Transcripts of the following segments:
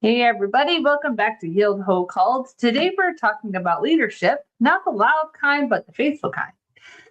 Hey everybody, welcome back to Healed Ho Called. Today we're talking about leadership, not the loud kind, but the faithful kind,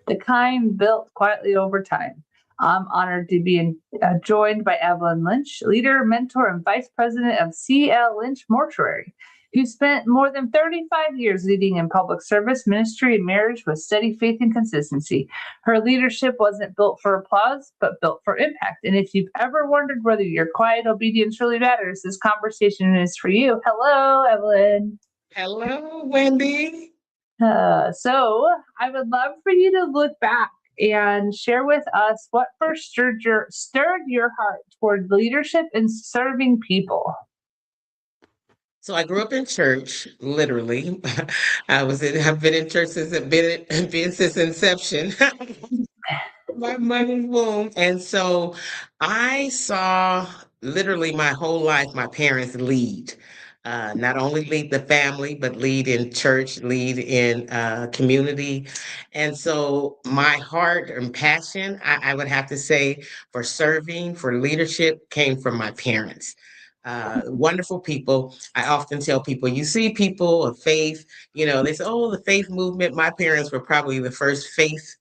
the kind built quietly over time. I'm honored to be joined by Evelyn Lynch, leader, mentor, and vice president of C.L. Lynch Mortuary, who spent more than 35 years leading in public service, ministry, and marriage with steady faith and consistency. Her leadership wasn't built for applause, but built for impact. And if you've ever wondered whether your quiet obedience really matters, this conversation is for you. Hello, Evelyn. Hello, Wendy. So I would love for you to look back and share with us what first stirred your heart toward leadership and serving people. So I grew up in church, literally. I've been in church been since inception, my mother's womb. And so I saw literally my whole life my parents lead. Not only lead the family, but lead in church, lead in community. And so my heart and passion, I would have to say, for serving, for leadership came from my parents. Wonderful people. I often tell people, you see people of faith, they say, oh, the faith movement. My parents were probably the first faith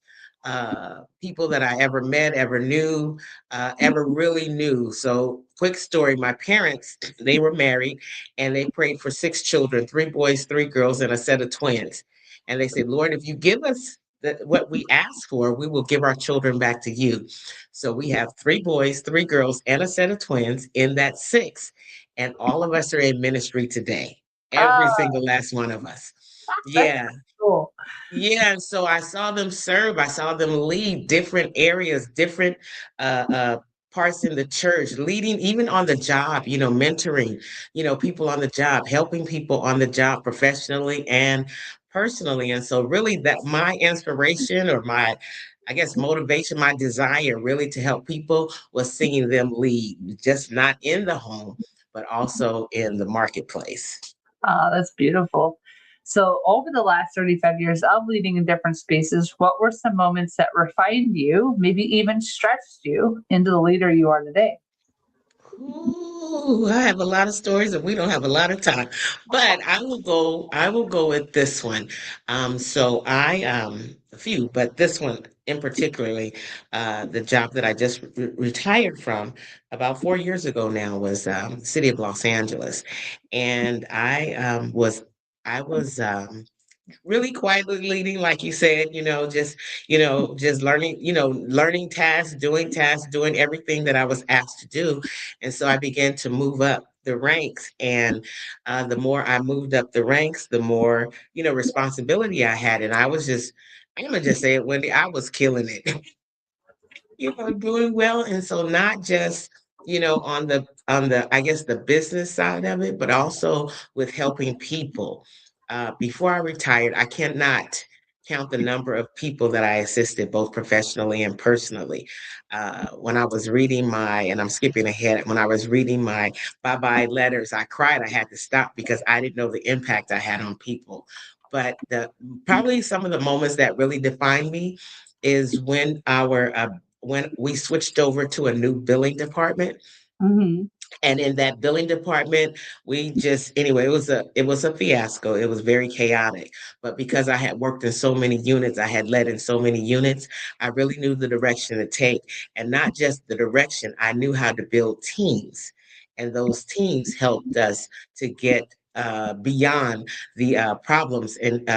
people that I ever met, ever knew, ever really knew. So, quick story, my parents, they were married and they prayed for six children, three boys, three girls, and a set of twins. And they said, Lord, if you give us what we ask for, we will give our children back to you. So we have three boys, three girls, and a set of twins in that six. And all of us are in ministry today. Every Oh, single last one of us. that's Yeah. cool. Yeah, and so I saw them serve. I saw them lead different areas, different parts in the church, leading even on the job, mentoring, people on the job, helping people on the job professionally and personally. And so really that my inspiration or my, I guess, motivation, my desire really to help people was seeing them lead, just not in the home, but also in the marketplace. That's beautiful. So, over the last 35 years of leading in different spaces, what were some moments that refined you, maybe even stretched you into the leader you are today? Ooh, I have a lot of stories and we don't have a lot of time. But I will go with this one. So I a few, but this one in particularly, the job that I just retired from about 4 years ago now was city of Los Angeles. And I was really quietly leading, like you said, just learning, learning tasks, doing everything that I was asked to do. And so I began to move up the ranks. And the more I moved up the ranks, the more, responsibility I had. And I'm gonna just say it, Wendy, I was killing it. Doing well. And so not just, on the I guess the business side of it, but also with helping people. Before I retired, I cannot count the number of people that I assisted both professionally and personally. When I was reading and I'm skipping ahead, when I was reading my bye-bye letters, I cried. I had to stop because I didn't know the impact I had on people. But probably some of the moments that really defined me is when we switched over to a new billing department. Hmm. And in that billing department, we just anyway, it was a fiasco. It was very chaotic. But because I had worked in so many units, I had led in so many units, I really knew the direction to take. And not just the direction, I knew how to build teams. And those teams helped us to get beyond the problems and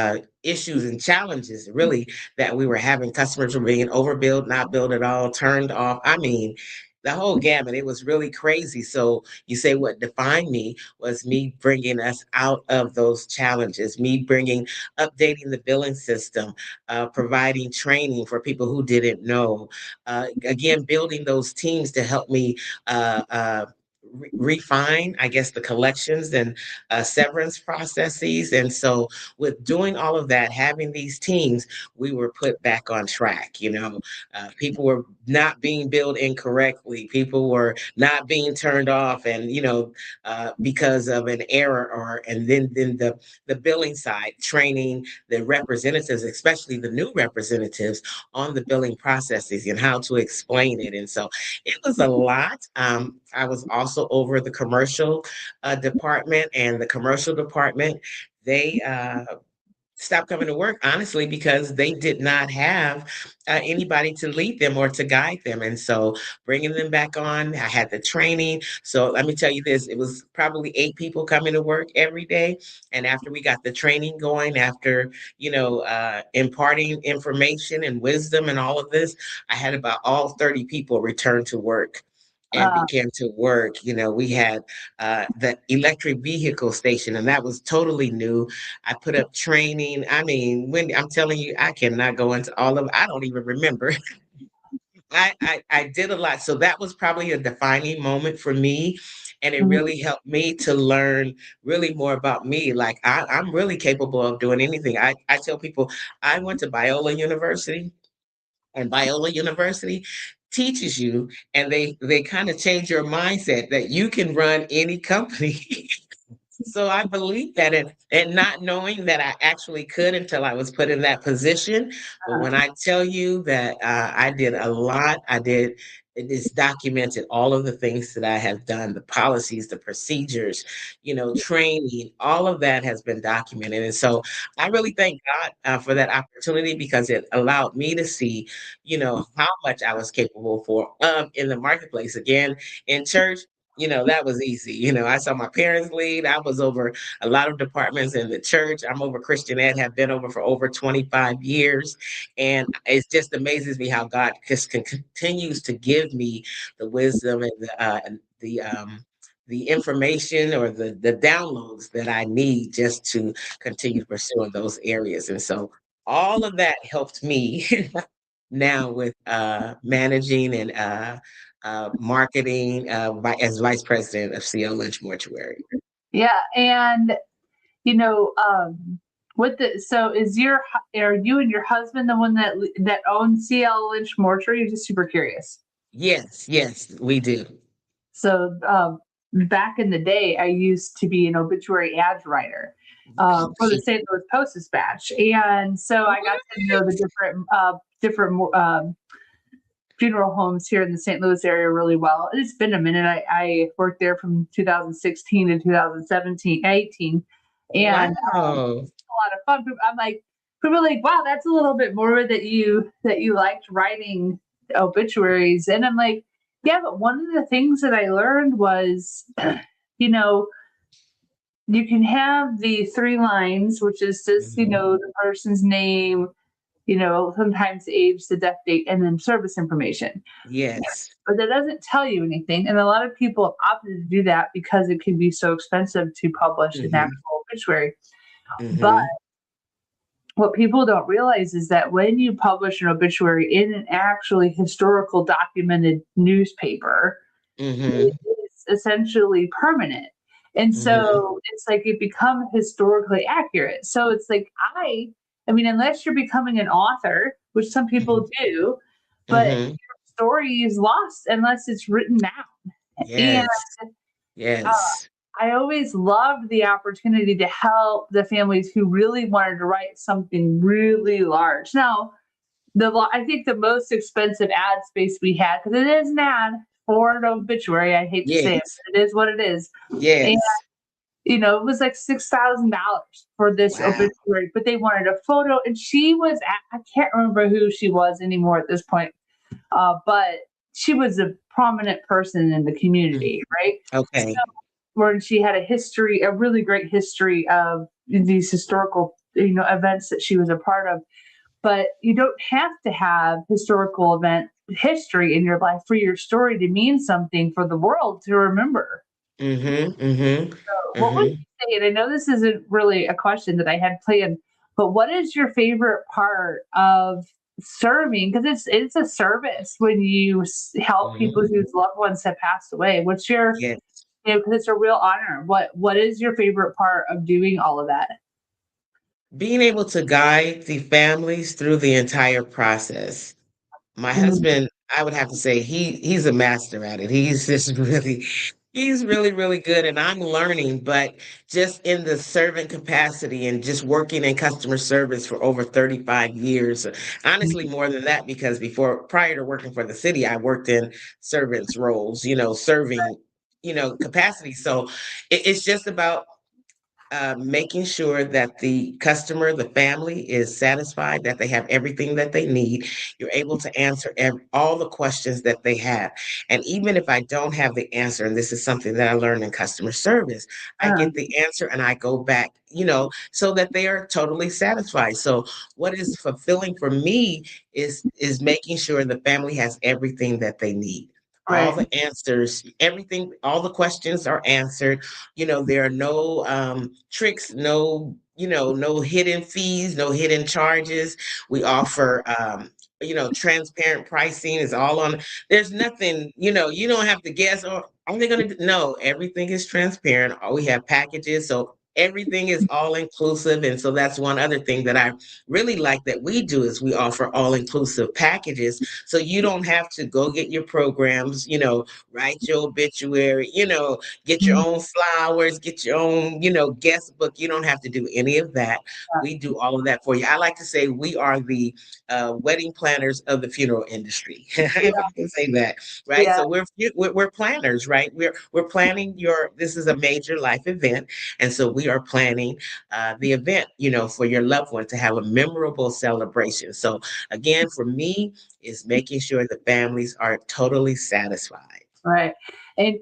issues and challenges really that we were having. Customers were being overbilled, not billed at all, turned off. I mean, the whole gamut. It was really crazy. So you say what defined me was me bringing us out of those challenges, me updating the billing system, providing training for people who didn't know. Again, building those teams to help me refine, I guess, the collections and severance processes. And so, with doing all of that, having these teams, we were put back on track. People were not being billed incorrectly. People were not being turned off, and because of an error, and then the billing side, training the representatives, especially the new representatives, on the billing processes and how to explain it. And so it was a lot. I was also over the commercial department, and the commercial department, they stopped coming to work, honestly, because they did not have anybody to lead them or to guide them. And so bringing them back on, I had the training. So let me tell you this, it was probably 8 people coming to work every day. And after we got the training going, after, imparting information and wisdom and all of this, I had about all 30 people return to work and Uh, began to work. We had the electric vehicle station, and that was totally new. I put up training. I mean, Wendy, I'm telling you, I cannot go into all of it. I don't even remember. I did a lot. So that was probably a defining moment for me. And it mhm. really helped me to learn really more about me. Like I'm really capable of doing anything. I tell people I went to Biola University, and Biola University teaches you, and they kind of change your mindset that you can run any company. So I believe that, and not knowing that I actually could until I was put in that position. But when I tell you that I did a lot, it is documented, all of the things that I have done, the policies, the procedures, training, all of that has been documented. And so I really thank God for that opportunity, because it allowed me to see, how much I was capable for in the marketplace. Again, in church, that was easy. I saw my parents lead. I was over a lot of departments in the church. I'm over Christian Ed, have been over for over 25 years. And it just amazes me how God just continues to give me the wisdom and the information, or the downloads that I need just to continue to pursue in those areas. And so all of that helped me now with managing and marketing as vice president of CL Lynch Mortuary. Yeah, and you know, with the so is are you and your husband the one that owns CL Lynch Mortuary? You're just super curious. Yes, yes, we do. So back in the day, I used to be an obituary ads writer for the St. Louis Post Dispatch, and so I got to know the different funeral homes here in the St. Louis area really well. It's been a minute. I worked there from 2016 to 2017, 18, and Wow. a lot of fun. I'm like, people are like, wow, that's a little bit more that you liked writing obituaries, and I'm like, yeah, but one of the things that I learned was, you know, you can have the 3 lines, which is just Mhm. the person's name, sometimes the age, the death date, and then service information. Yes. But that doesn't tell you anything, and a lot of people have opted to do that because it can be so expensive to publish an Hmm. actual obituary. But Hmm. what people don't realize is that when you publish an obituary in an actually historical documented newspaper, Hmm. it is essentially permanent. And Hmm. so it's like it becomes historically accurate. So it's like I mean, unless you're becoming an author, which some people do, but Hmm. your story is lost unless it's written down. And Yes. uh, Yes. I always loved the opportunity to help the families who really wanted to write something really large. Now, I think the most expensive ad space we had, because it is an ad for an obituary. I hate to say it, Yes. but it is what it is. And Yes. it was like $6,000 for this Wow. obituary, but they wanted a photo, and she was I can't remember who she was anymore at this point, but she was a prominent person in the Mhm. community, right? So Okay. where she had a really great history of these historical, events that she was a part of. But you don't have to have historical event history in your life for your story to mean something for the world to remember. Hmm. Hmm. What would Hmm. you say? And I know this isn't really a question that I had planned, but what is your favorite part of serving? Because it's a service when you help people Hmm. whose loved ones have passed away. What's your Yes. You know, because it's a real honor. What is your favorite part of doing all of that? Being able to guide the families through the entire process. My Mm, husband, I would have to say he's a master at it. He's just he's really, really good and I'm learning, but just in the servant capacity and just working in customer service for over 35 years. Honestly, more than that, because prior to working for the city, I worked in servants roles, serving, capacity. So it's just about making sure that the customer, the family is satisfied, that they have everything that they need. You're able to answer all the questions that they have. And even if I don't have the answer, and this is something that I learned in customer service, I uh, get the answer and I go back, so that they are totally satisfied. So what is fulfilling for me is making sure the family has everything that they need. All right. the answers, everything, all the questions are answered. There are no tricks, no hidden fees, no hidden charges. We offer transparent pricing is all on. There's nothing, you don't have to guess, or are they going to? No, everything is transparent. We have packages, so everything is all inclusive. And so that's one other thing that I really like that we do is we offer all inclusive packages. So you don't have to go get your programs, write your obituary, get your Mm, own flowers, get your own, guest book. You don't have to do any of that. We do all of that for you. I like to say we are the wedding planners of the funeral industry, yeah, if I can say that, right? yeah, So we're planners, right? We're planning your. This is a major life event, and so we are planning the event, for your loved one to have a memorable celebration. So again, for me, is making sure the families are totally satisfied. right. And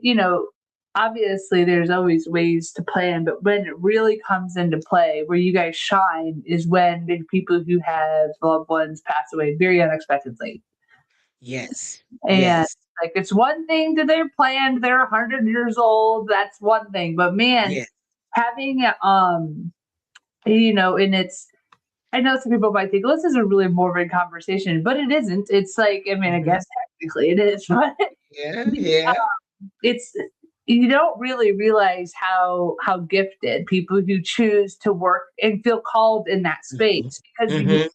obviously there's always ways to plan, but when it really comes into play, where you guys shine, is when the people who have loved ones pass away very unexpectedly. Yes, And yes, like it's one thing to their planned, they're 100 years old, that's one thing. But man, yes, having and it's I know some people might think, well, this is a really morbid conversation, but it isn't. It's like, I mean, I mhm, guess technically it is, but yeah, yeah, it's you don't really realize how gifted people who choose to work and feel called in that mhm, space, because mhm,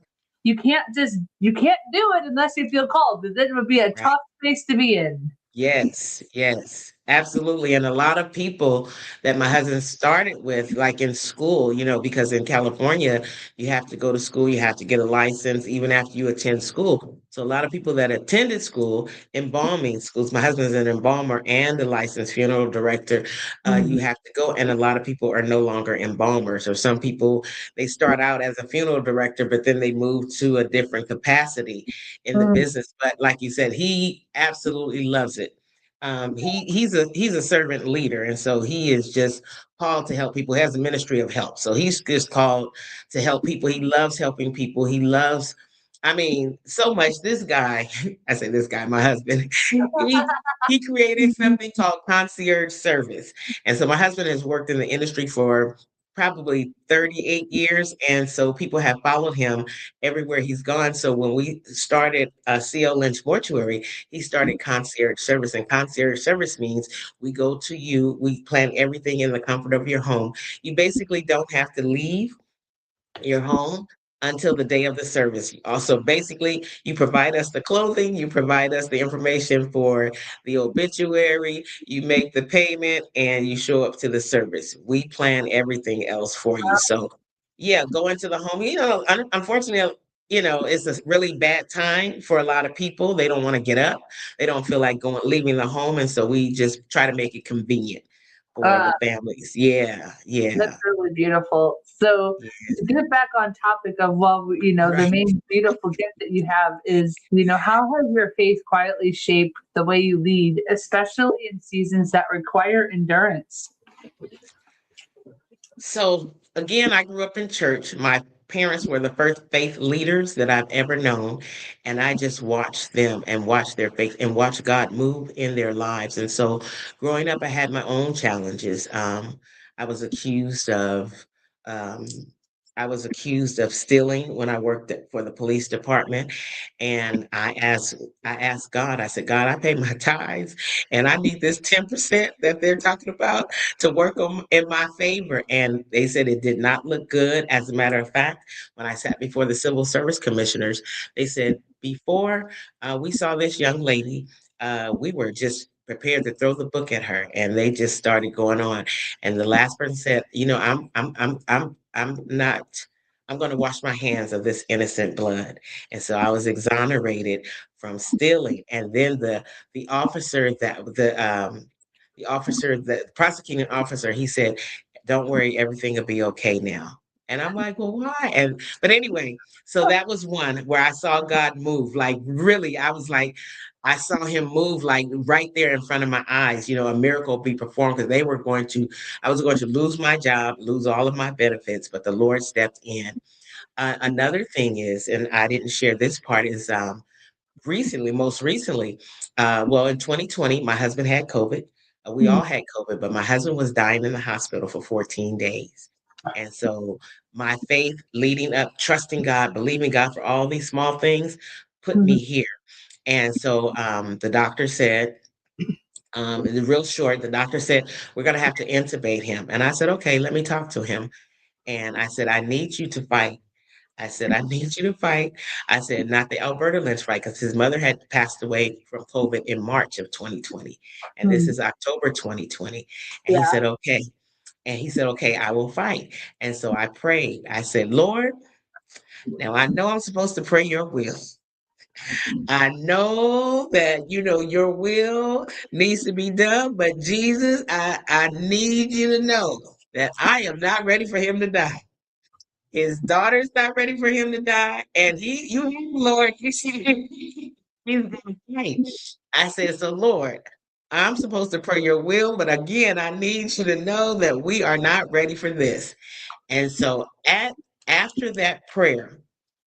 you can't do it unless you feel called. Then it would be a right. tough space to be in. Yes, yes, absolutely. And a lot of people that my husband started with, like in school, because in California, you have to go to school, you have to get a license even after you attend school. So a lot of people that attended school, embalming schools, my husband's an embalmer and a licensed funeral director. You Mm, have to go, and a lot of people are no longer embalmers, or some people they start out as a funeral director, but then they move to a different capacity in the mm, business. But like you said, he absolutely loves it. He's a servant leader, and so he is just called to help people. He has a ministry of help, so he's just called to help people. He loves helping people. He loves, I mean, so much. This guy, I say this guy, my husband, he created something called concierge service, and so my husband has worked in the industry for probably 38 years, and so people have followed him everywhere he's gone. So when we started CL Lynch Mortuary, he started concierge service. And concierge service means we go to you, we plan everything in the comfort of your home. You basically don't have to leave your home until the day of the service. Also, basically, you provide us the clothing, you provide us the information for the obituary, you make the payment, and you show up to the service. We plan everything else for you. So, yeah, go into the home. Unfortunately, it's a really bad time for a lot of people. They don't want to get up. They don't feel like leaving the home. And so we just try to make it convenient for uh, the families. Yeah, that's yeah, really beautiful. So yeah. to get back on topic of, well, the Right. main beautiful gift that you have is, how has your faith quietly shaped the way you lead, especially in seasons that require endurance? So again, I grew up in church. My parents were the first faith leaders that I've ever known. And I just watched them and watched their faith and watched God move in their lives. And so growing up, I had my own challenges. I was accused of um, I was accused of stealing when I worked for the police department. And I asked God, I said, God, I pay my tithes and I need this 10% that they're talking about to work on in my favor. And they said it did not look good. As a matter of fact, when I sat before the civil service commissioners, they said, before we saw this young lady, we were just prepared to throw the book at her, and they just started going on. And the last person said, you know, I'm not, I'm going to wash my hands of this innocent blood. And so I was exonerated from stealing. And then the officer that the officer, the prosecuting officer, he said, don't worry, everything will be okay now. And I'm like, well, why? And but anyway, so that was one where I saw God move. Like really, I was like, I saw him move like right there in front of my eyes, you know, a miracle be performed because they were going to, I was going to lose my job, lose all of my benefits, but the Lord stepped in. Another thing is, and I didn't share this part, is recently, most recently, well, in 2020, my husband had COVID. We Mm, all had COVID, but my husband was dying in the hospital for 14 days. And so my faith leading up, trusting God, believing God for all these small things put me mhm, here. And so the doctor said, in the real short, the doctor said, we're going to have to intubate him. And I said, okay, let me talk to him. And I said, I need you to fight. I said, I need you to fight. I said, not the Alberta Lynch fight, because his mother had passed away from COVID in March of 2020. And this mm. is October 2020. And he Yeah. said, okay. And he said, okay, I will fight. And so I prayed. I said, Lord, now I know I'm supposed to pray your will. I know that you know your will needs to be done, but Jesus, I need you to know that I am not ready for him to die. His daughter's not ready for him to die, and you, Lord, you see, he's gonna fight. I said, so Lord, I'm supposed to pray your will, but again, I need you to know that we are not ready for this. And so at after that prayer,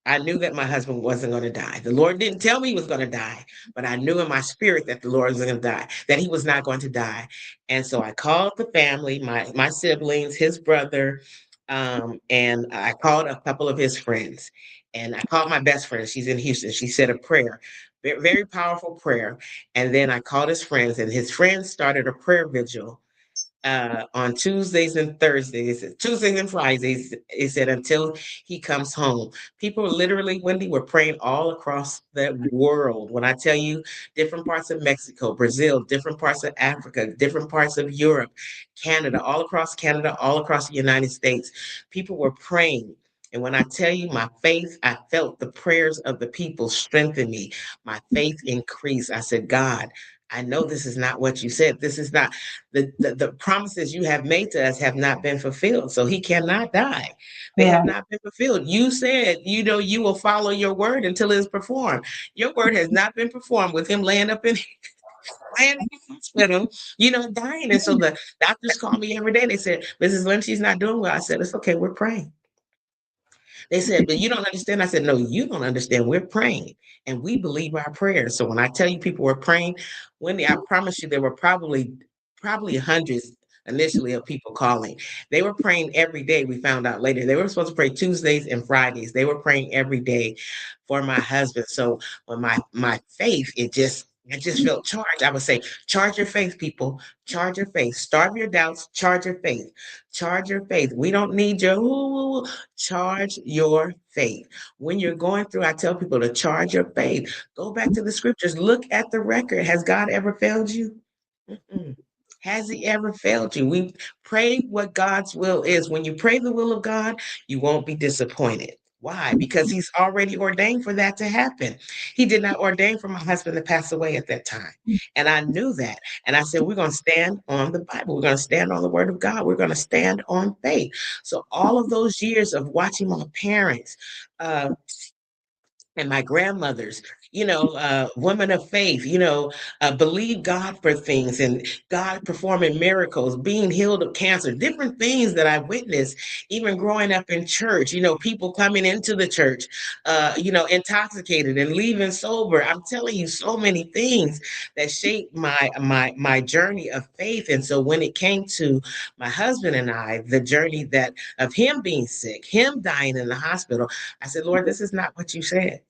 I knew that my husband wasn't going to die. The Lord didn't tell me he was going to die, but I knew in my spirit that the Lord was going to die, that he was not going to die. And so I called the family, my siblings, his brother, and I called a couple of his friends. And I called my best friend. She's in Houston. She said a prayer, very, very powerful prayer. And then I called his friends, and his friends started a prayer vigil on Tuesdays and Thursdays, Tuesdays and Fridays. It said until he comes home. People literally, Wendy, were praying all across the world. When I tell you, different parts of Mexico, Brazil, different parts of Africa, different parts of Europe, Canada, all across the United States, people were praying. And when I tell you my faith, I felt the prayers of the people strengthen me. My faith increased. I said, God, I know this is not what you said. This is not the promises you have made to us have not been fulfilled. So he cannot die. They Yeah. have not been fulfilled. You said, you know, you will follow your word until it's performed. Your word has not been performed with him laying up in laying in the hospital, you know, dying. And so the doctors call me every day. They said, Mrs. Lynch, she's not doing well. I said, it's okay, we're praying. They said, but you don't understand. I said, no, you don't understand. We're praying and we believe our prayers. So when I tell you people were praying, Wendy, I promise you there were probably hundreds initially of people calling. They were praying every day. We found out later. They were supposed to pray Tuesdays and Fridays. They were praying every day for my husband. So when my faith, it just felt charged. I would say, charge your faith, people. Charge your faith. Starve your doubts. Charge your faith. Charge your faith. We don't need your ooh, charge your faith. When you're going through, I tell people to charge your faith. Go back to the scriptures. Look at the record. Has God ever failed you? Mm-mm. Has he ever failed you? We pray what God's will is. When you pray the will of God, you won't be disappointed. Why? Because he's already ordained for that to happen. He did not ordain for my husband to pass away at that time. And I knew that. And I said, we're going to stand on the Bible. We're going to stand on the word of God. We're going to stand on faith. So all of those years of watching my parents, uh, and my grandmothers, women of faith, believe God for things and God performing miracles, being healed of cancer, different things that I witnessed, even growing up in church, people coming into the church, intoxicated and leaving sober. I'm telling you so many things that shaped my journey of faith. And so when it came to my husband and I, the journey that of him being sick, him dying in the hospital, I said, Lord, this is not what you said.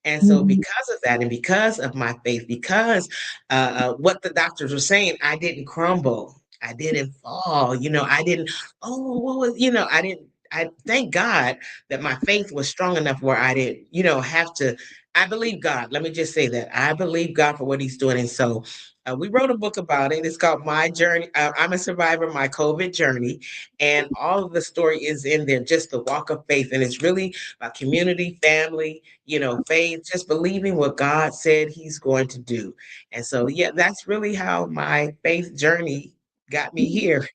And so, Mhm. because of that, and because of my faith, because what the doctors were saying, I didn't crumble. I didn't fall. I didn't. Oh, what was? I didn't. I thank God that my faith was strong enough where I didn't, have to. I believe God. Let me just say that I believe God for what He's doing, and so. We wrote a book about it. It's called My Journey. I'm a Survivor, My COVID Journey. And all of the story is in there, just the walk of faith. And it's really about community, family, faith, just believing what God said He's going to do. And so, yeah, that's really how my faith journey got me here.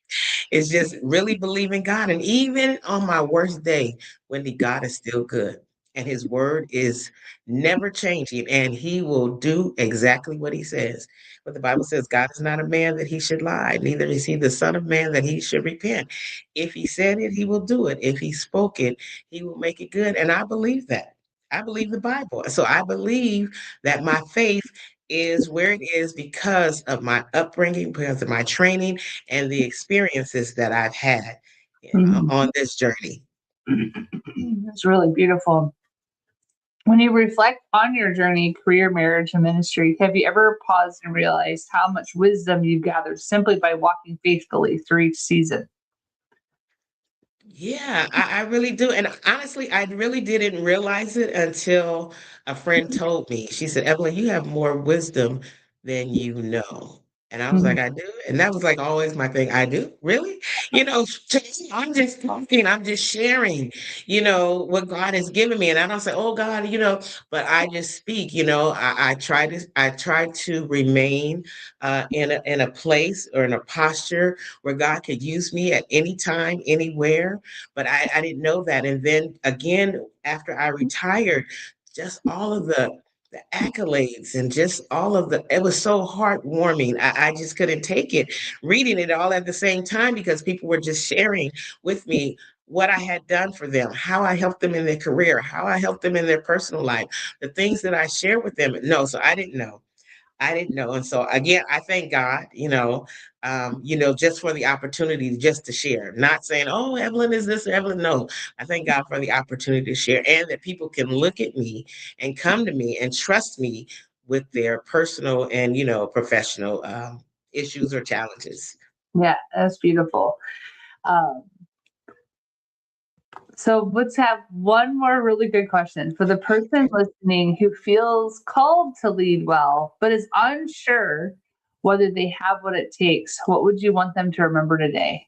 It's just really believing God. And even on my worst day, Wendy, God is still good. And His word is never changing. And He will do exactly what He says. But the Bible says God is not a man that He should lie, neither is He the Son of Man that He should repent. If He said it, He will do it. If He spoke it, He will make it good. And I believe that. I believe the Bible. So I believe that my faith is where it is because of my upbringing, because of my training, and the experiences that I've had Mhm. on this journey. It's really beautiful. When you reflect on your journey, career, marriage, and ministry, have you ever paused and realized how much wisdom you've gathered simply by walking faithfully through each season? Yeah, I really do. And honestly, I really didn't realize it until a friend told me. She said, Evelyn, you have more wisdom than you know. And I was Mhm. like, I do. And that was like always my thing. I do? Really? To me, I'm just talking, I'm just sharing, what God has given me. And I don't say, oh God, but I just speak, I try to remain in a place or in a posture where God could use me at any time, anywhere, but I didn't know that. And then again, after I retired, just all of the accolades and just all of it was so heartwarming. I just couldn't take it reading it all at the same time because people were just sharing with me what I had done for them, how I helped them in their career, how I helped them in their personal life, the things that I share with them. No, so I didn't know. I didn't know. And so again, I thank God, just for the opportunity just to share, not saying, oh, Evelyn is this or Evelyn. No, I thank God for the opportunity to share and that people can look at me and come to me and trust me with their personal and, professional issues or challenges. Yeah, that's beautiful. Um, so let's have one more really good question for the person listening who feels called to lead well, but is unsure whether they have what it takes. What would you want them to remember today?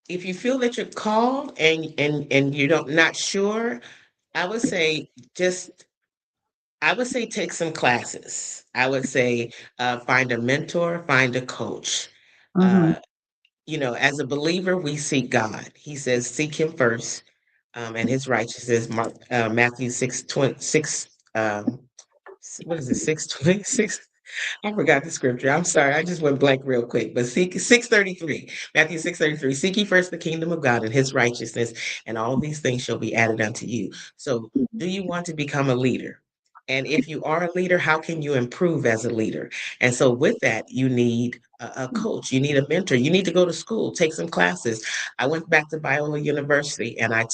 If you feel that you're called and you don't not sure, I would say just I would say take some classes. I would say find a mentor, find a coach. Hmm. Uh, as a believer, we seek God. He says, seek Him first, and His righteousness. Matthew 6:26. What is it? 6:26. I forgot the scripture. I'm sorry. I just went blank real quick. But seek 6:33. Matthew 6:33. Seek ye first the kingdom of God and His righteousness, and all these things shall be added unto you. So, do you want to become a leader? And if you are a leader, how can you improve as a leader? And so, with that, you need a coach, you need a mentor, you need to go to school, take some classes. I went back to Biola University and I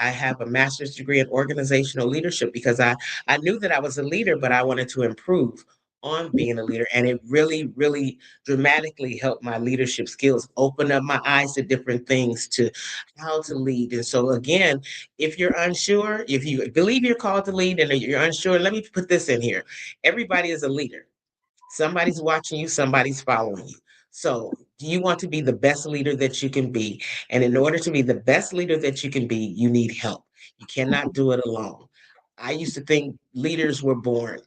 have a master's degree in organizational leadership because I knew that I was a leader, but I wanted to improve on being a leader. And it really, really dramatically helped my leadership skills, open up my eyes to different things, to how to lead. And so, again, if you're unsure, if you believe you're called to lead and you're unsure, let me put this in here. Everybody is a leader. Somebody's watching you, somebody's following you. So, do you want to be the best leader that you can be? And in order to be the best leader that you can be, you need help. You cannot do it alone. I used to think leaders were born.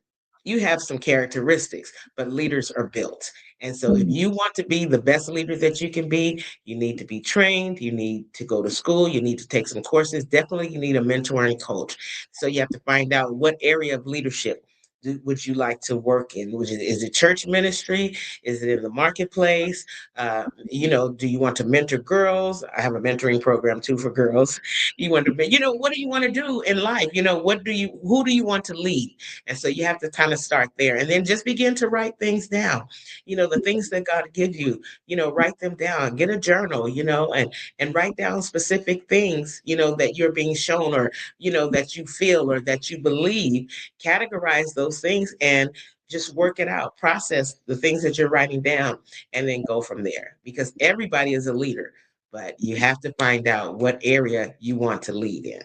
you have some characteristics, but leaders are built. And so if Mm. you want to be the best leader that you can be, you need to be trained, you need to go to school, you need to take some courses. Definitely you need a mentor and coach. So you have to find out what area of leadership would you like to work in? Is it church ministry? Is it in the marketplace? Do you want to mentor girls? I have a mentoring program too for girls. You want to, what do you want to do in life? Who do you want to lead? And so you have to kind of start there and then just begin to write things down. The things that God gives you, write them down, get a journal, and write down specific things, that you're being shown or, that you feel or that you believe, categorize those things and just work it out, process the things that you're writing down, and then go from there. Because everybody is a leader, but you have to find out what area you want to lead in.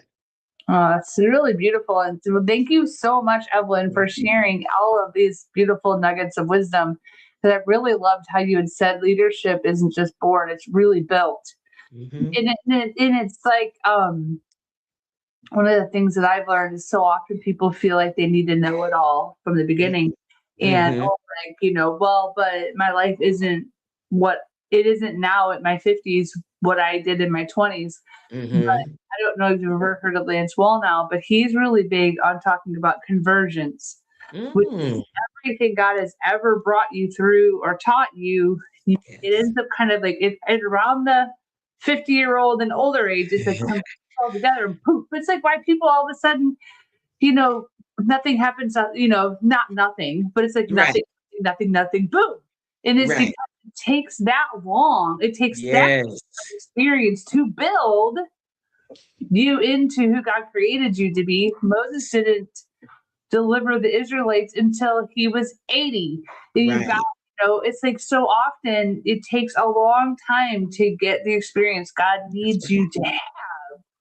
Oh, that's really beautiful. And so thank you so much, Evelyn, for Mhm. sharing all of these beautiful nuggets of wisdom. Because I really loved how you had said leadership isn't just born, it's really built. Mhm. And it's like one of the things that I've learned is so often people feel like they need to know it all from the beginning. And Mhm. oh, like, well, but my life isn't what it isn't now at my 50s, what I did in my 20s. But Mhm. I don't know if you've ever heard of Lance Wallnau, but he's really big on talking about conversions, which Mm. is everything God has ever brought you through or taught you. It Yes. ends up kind of like it around the 50-year-old and older age. It's like comes all together and poof. It's like why people all of a sudden, you know, nothing happens. Not nothing, but it's like Right. nothing, boom. And it's because Right. it takes that long. It takes that Yes. experience to build you into who God created you to be. Moses didn't deliver the Israelites until he was 80. You've got, Right. it's like so often it takes a long time to get the experience God That's needs right. you to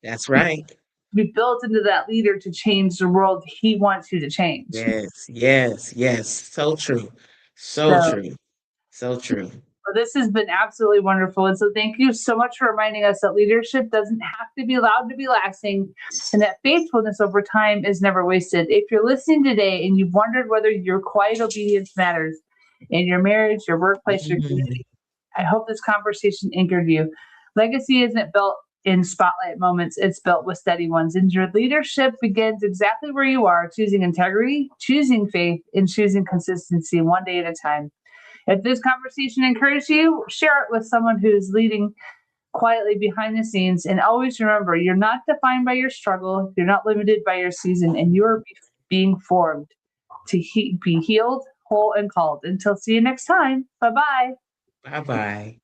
That's right. be built into that leader to change the world he wants you to change. Yes. Yes. Yes. So true. So So true. So true. well, this has been absolutely wonderful. And so thank you so much for reminding us that leadership doesn't have to be loud to be lasting and that faithfulness over time is never wasted. If you're listening today and you've wondered whether your quiet obedience matters in your marriage, your workplace, your Mm. community, I hope this conversation anchored you. Legacy isn't built in spotlight moments, it's built with steady ones. And your leadership begins exactly where you are, choosing integrity, choosing faith, and choosing consistency one day at a time. If this conversation encouraged you, share it with someone who's leading quietly behind the scenes. And always remember, you're not defined by your struggle, you're not limited by your season, and you're being formed to be healed, whole, and called. Until see you next time. Bye bye. Bye bye.